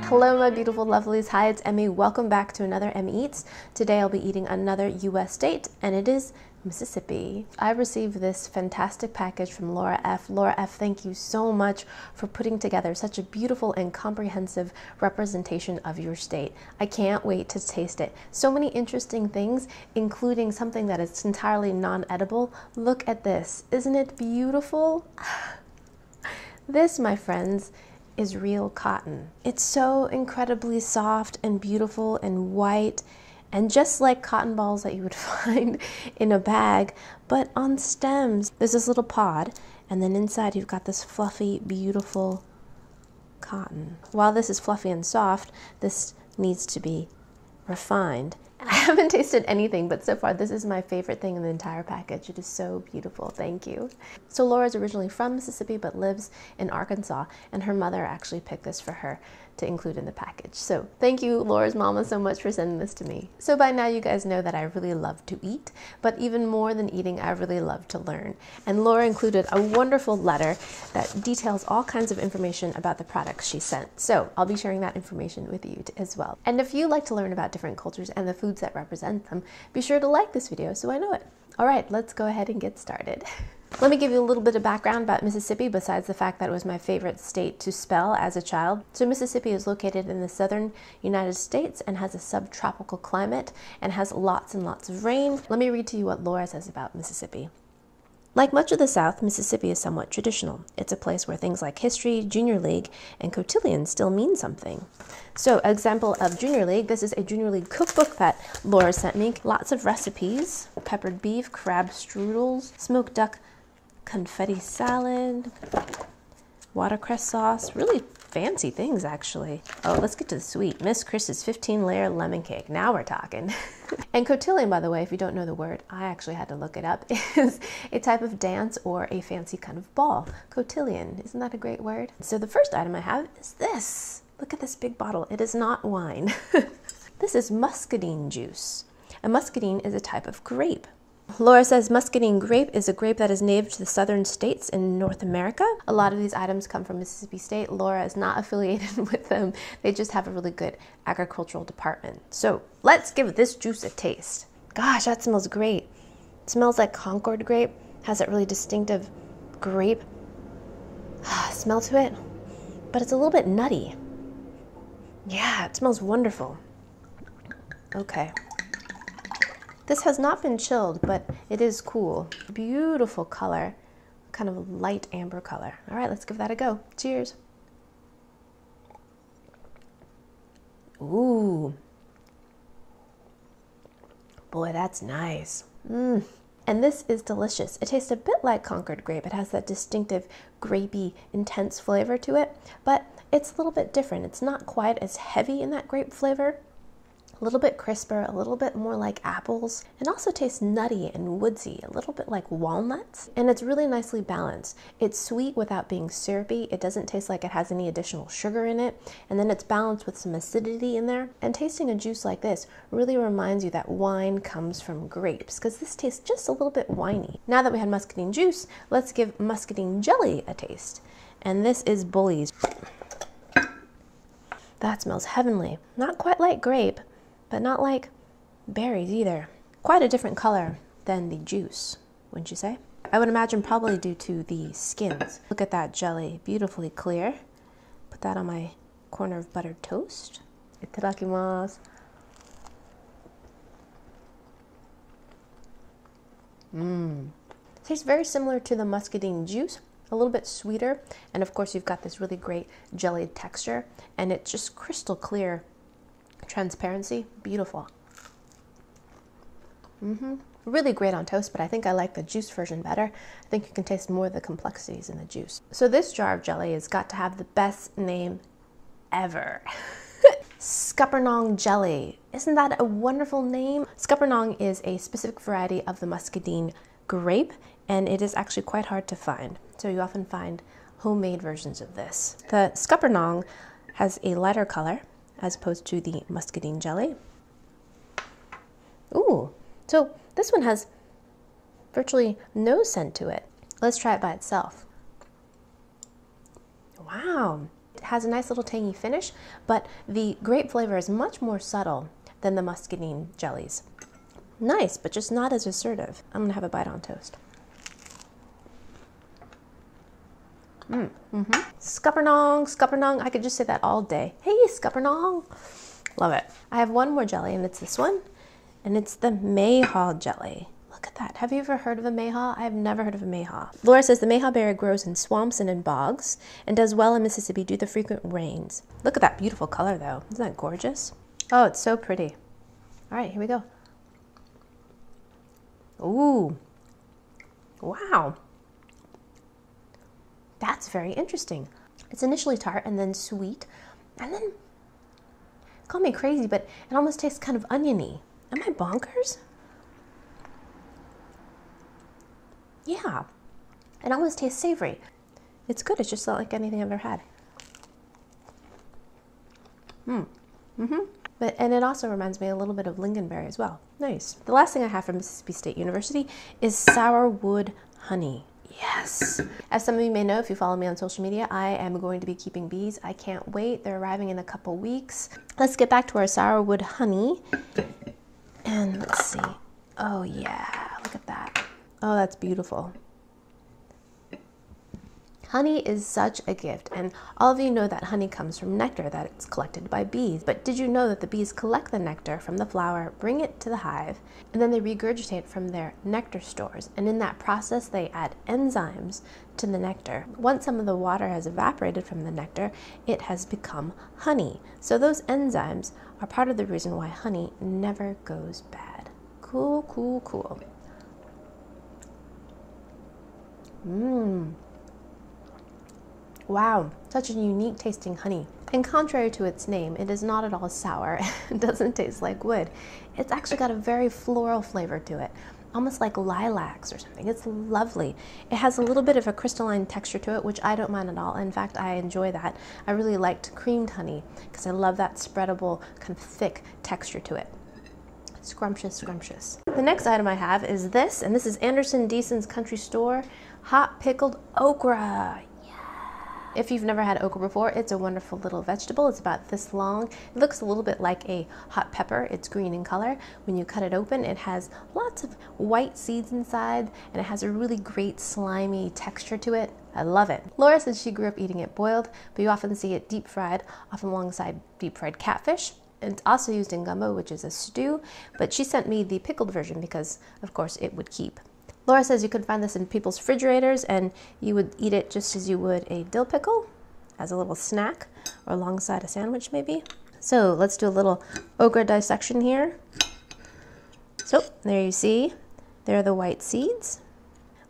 Hello my beautiful lovelies, hi, it's Emmy. Welcome back to another Emmy Eats. Today I'll be eating another US state, and it is Mississippi. I received this fantastic package from Laura F. Laura F., thank you so much for putting together such a beautiful and comprehensive representation of your state. I can't wait to taste it. So many interesting things, including something that is entirely non-edible. Look at this. Isn't it beautiful? This, my friends, is real cotton. It's so incredibly soft and beautiful and white, and just like cotton balls that you would find in a bag, but on stems. There's this little pod, and then inside you've got this fluffy, beautiful cotton. While this is fluffy and soft, this needs to be refined. I haven't tasted anything, but so far this is my favorite thing in the entire package. It is so beautiful. Thank you. So Laura's originally from Mississippi but lives in Arkansas, and her mother actually picked this for her to include in the package. So thank you, Laura's mama, so much for sending this to me. So by now you guys know that I really love to eat, but even more than eating, I really love to learn. And Laura included a wonderful letter that details all kinds of information about the products she sent. So I'll be sharing that information with you as well. And if you like to learn about different cultures and the foods that represent them, be sure to like this video so I know it. All right, let's go ahead and get started. Let me give you a little bit of background about Mississippi besides the fact that it was my favorite state to spell as a child. So Mississippi is located in the southern United States and has a subtropical climate and has lots and lots of rain. Let me read to you what Laura says about Mississippi. Like much of the South, Mississippi is somewhat traditional. It's a place where things like history, junior league, and cotillion still mean something. So, example of junior league, this is a junior league cookbook that Laura sent me. Lots of recipes: peppered beef, crab strudels, smoked duck confetti salad, watercress sauce, really fancy things actually. Oh, let's get to the sweet. Miss Chris's 15-layer lemon cake. Now we're talking. And cotillion, by the way, if you don't know the word, I actually had to look it up, is a type of dance or a fancy kind of ball. Cotillion, isn't that a great word? So the first item I have is this. Look at this big bottle. It is not wine. This is Muscadine juice. A muscadine is a type of grape. Laura says Muscadine Grape is a grape that is native to the southern states in North America. A lot of these items come from Mississippi State. Laura is not affiliated with them. They just have a really good agricultural department. So let's give this juice a taste. Gosh, that smells great. It smells like Concord grape. Has that really distinctive grape smell to it, but it's a little bit nutty. Yeah, it smells wonderful. Okay. This has not been chilled, but it is cool. Beautiful color, kind of light amber color. All right, let's give that a go. Cheers. Ooh. Boy, that's nice. And this is delicious. It tastes a bit like Concord grape. It has that distinctive grapey, intense flavor to it, but it's a little bit different. It's not quite as heavy in that grape flavor. A little bit crisper, a little bit more like apples, and also tastes nutty and woodsy, a little bit like walnuts, and it's really nicely balanced. It's sweet without being syrupy. It doesn't taste like it has any additional sugar in it, and then it's balanced with some acidity in there. And tasting a juice like this really reminds you that wine comes from grapes, because this tastes just a little bit winey. Now that we had muscadine juice, let's give muscadine jelly a taste. And this is Bully's. That smells heavenly. Not quite like grape, but not like berries either. Quite a different color than the juice, wouldn't you say? I would imagine probably due to the skins. Look at that jelly, beautifully clear. Put that on my corner of buttered toast. Itadakimasu. Tastes very similar to the muscadine juice, a little bit sweeter, and of course you've got this really great jellied texture, and it's just crystal clear transparency. Beautiful. Really great on toast, but I think I like the juice version better. I think you can taste more of the complexities in the juice. So this jar of jelly has got to have the best name ever. Scuppernong jelly. Isn't that a wonderful name? Scuppernong is a specific variety of the Muscadine grape, and it is actually quite hard to find. So you often find homemade versions of this. The scuppernong has a lighter color as opposed to the muscadine jelly. Ooh, so this one has virtually no scent to it. Let's try it by itself. Wow, has a nice little tangy finish, but the grape flavor is much more subtle than the Muscadine jellies. Nice, but just not as assertive. I'm gonna have a bite on toast. Scuppernong, scuppernong. I could just say that all day. Hey, scuppernong. Love it. I have one more jelly, and it's this one, and it's the Mayhaw Jelly. Look at that. Have you ever heard of a Mayhaw? I have never heard of a Mayhaw. Laura says the Mayhaw berry grows in swamps and in bogs and does well in Mississippi due to the frequent rains. Look at that beautiful color, though. Isn't that gorgeous? Oh, it's so pretty. All right, here we go. Ooh. Wow. That's very interesting. It's initially tart and then sweet, and then, call me crazy, but it almost tastes kind of oniony. Am I bonkers? Yeah, it almost tastes savory. It's good, it's just not like anything I've ever had. And it also reminds me a little bit of lingonberry as well. Nice. The last thing I have from Mississippi State University is Sourwood Honey. Yes. As some of you may know, if you follow me on social media, I am going to be keeping bees. I can't wait. They're arriving in a couple weeks. Let's get back to our Sourwood Honey. And let's see. Oh yeah, look at that. Oh, that's beautiful. Honey is such a gift, and all of you know that honey comes from nectar that is collected by bees. But did you know that the bees collect the nectar from the flower, bring it to the hive, and then they regurgitate from their nectar stores, and in that process they add enzymes to the nectar. Once some of the water has evaporated from the nectar, it has become honey. So those enzymes are part of the reason why honey never goes bad. Cool, cool, cool. Wow, such a unique tasting honey. And contrary to its name, it is not at all sour. It doesn't taste like wood. It's actually got a very floral flavor to it, almost like lilacs or something. It's lovely. It has a little bit of a crystalline texture to it, which I don't mind at all. In fact, I enjoy that. I really liked creamed honey because I love that spreadable, kind of thick texture to it. Scrumptious, scrumptious. The next item I have is this, and this is Anderson Deason's Country Store Hot Pickled Okra. If you've never had okra before, it's a wonderful little vegetable. It's about this long. It looks a little bit like a hot pepper. It's green in color. When you cut it open, it has lots of white seeds inside, and it has a really great slimy texture to it. I love it. Laura says she grew up eating it boiled, but you often see it deep fried, often alongside deep fried catfish. And it's also used in gumbo, which is a stew, but she sent me the pickled version because, of course, it would keep. Laura says you could find this in people's refrigerators and you would eat it just as you would a dill pickle, as a little snack or alongside a sandwich maybe. So let's do a little okra dissection here. So there you see, there are the white seeds.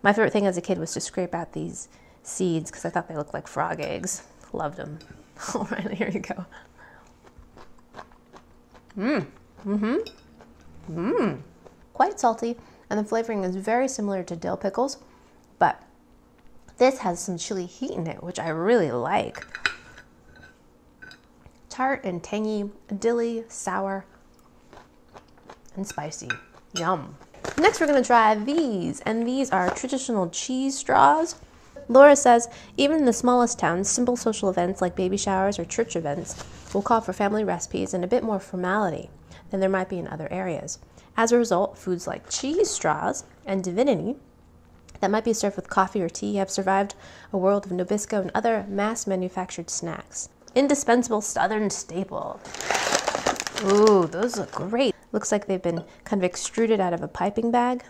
My favorite thing as a kid was to scrape out these seeds because I thought they looked like frog eggs. Loved them. All right, here you go. Quite salty. And the flavoring is very similar to dill pickles, but this has some chili heat in it, which I really like. Tart and tangy, dilly, sour, and spicy. Yum. Next we're going to try these, and these are traditional cheese straws. Laura says, even in the smallest towns, simple social events like baby showers or church events will call for family recipes and a bit more formality than there might be in other areas. As a result, foods like cheese straws and divinity that might be served with coffee or tea have survived a world of Nabisco and other mass-manufactured snacks. Indispensable southern staple. Ooh, those look great. Looks like they've been kind of extruded out of a piping bag.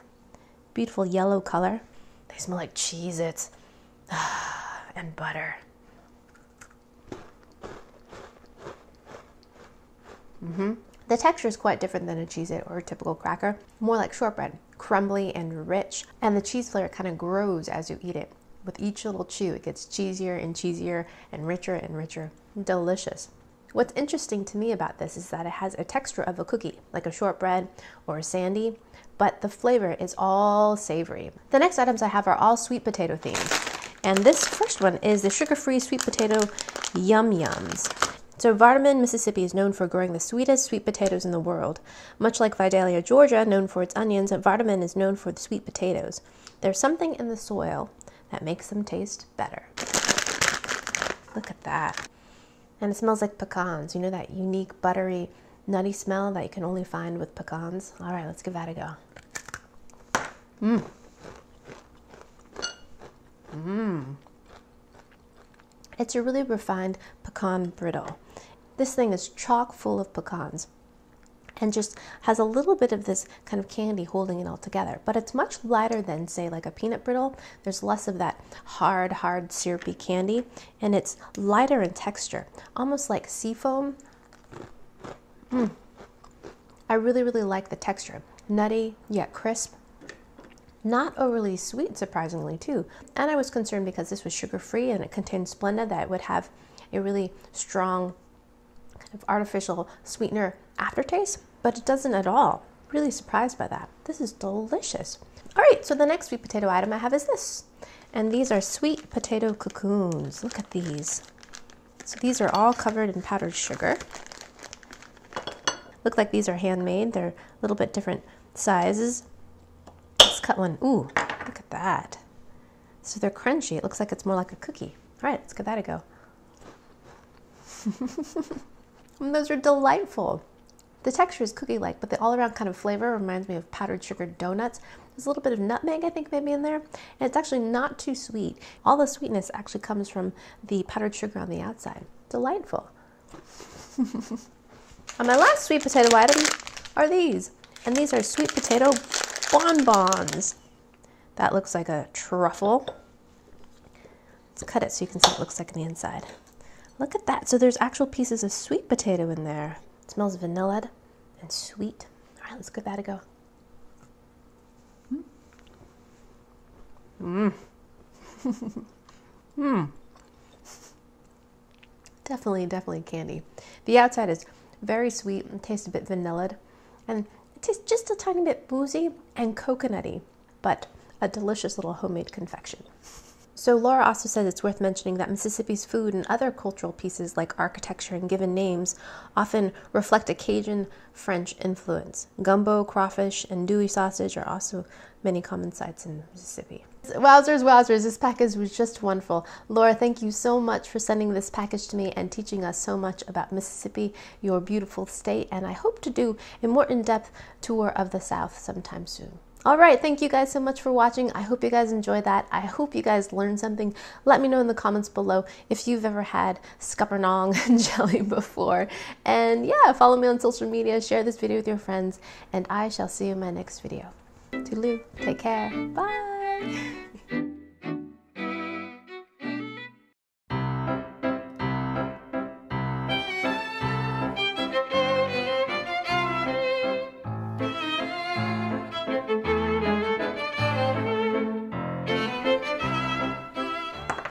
Beautiful yellow color. They smell like Cheez-Its and butter. The texture is quite different than a Cheez-It or a typical cracker, more like shortbread, crumbly and rich, and the cheese flavor kind of grows as you eat it. With each little chew, it gets cheesier and richer. Delicious. What's interesting to me about this is that it has a texture of a cookie, like a shortbread or a sandy, but the flavor is all savory. The next items I have are all sweet potato themed, and this first one is the sugar-free sweet potato Yum Yums. So Vardaman, Mississippi is known for growing the sweetest sweet potatoes in the world. Much like Vidalia, Georgia, known for its onions, Vardaman is known for the sweet potatoes. There's something in the soil that makes them taste better. Look at that. And it smells like pecans. You know that unique buttery, nutty smell that you can only find with pecans? All right, let's give that a go. Mmm. Mmm. It's a really refined pecan brittle. This thing is chock full of pecans and just has a little bit of this kind of candy holding it all together. But it's much lighter than, say, like a peanut brittle. There's less of that hard, syrupy candy, and it's lighter in texture, almost like sea foam. I really like the texture. Nutty, yet crisp. Not overly sweet, surprisingly, too. And I was concerned because this was sugar-free and it contained Splenda that it would have a really strong kind of artificial sweetener aftertaste, but it doesn't at all. Really surprised by that. This is delicious. All right, so the next sweet potato item I have is this. And these are sweet potato cocoons. Look at these. So these are all covered in powdered sugar. Look like these are handmade. They're a little bit different sizes. Let's cut one. Ooh, look at that. So they're crunchy. It looks like it's more like a cookie. All right, let's give that a go. And those are delightful. The texture is cookie-like, but the all-around kind of flavor reminds me of powdered sugar donuts. There's a little bit of nutmeg, I think, maybe in there. And it's actually not too sweet. All the sweetness actually comes from the powdered sugar on the outside. Delightful. And my last sweet potato item are these. And these are sweet potato bonbons. That looks like a truffle. Let's cut it so you can see what it looks like on the inside. Look at that. So there's actual pieces of sweet potato in there. It smells vanilla and sweet. All right, let's give that a go. Mmm. Mmm. Definitely candy. The outside is very sweet and tastes a bit vanilla, and it tastes just a tiny bit boozy and coconutty, but a delicious little homemade confection. So Laura also says it's worth mentioning that Mississippi's food and other cultural pieces like architecture and given names often reflect a Cajun French influence. Gumbo, crawfish, and Dewey sausage are also many common sights in Mississippi. Wowzers, this package was just wonderful. Laura, thank you so much for sending this package to me and teaching us so much about Mississippi, your beautiful state, and I hope to do a more in-depth tour of the South sometime soon. All right, thank you guys so much for watching. I hope you guys enjoyed that. I hope you guys learned something. Let me know in the comments below if you've ever had scuppernong jelly before. And yeah, follow me on social media, share this video with your friends, and I shall see you in my next video. Toodaloo, take care, bye.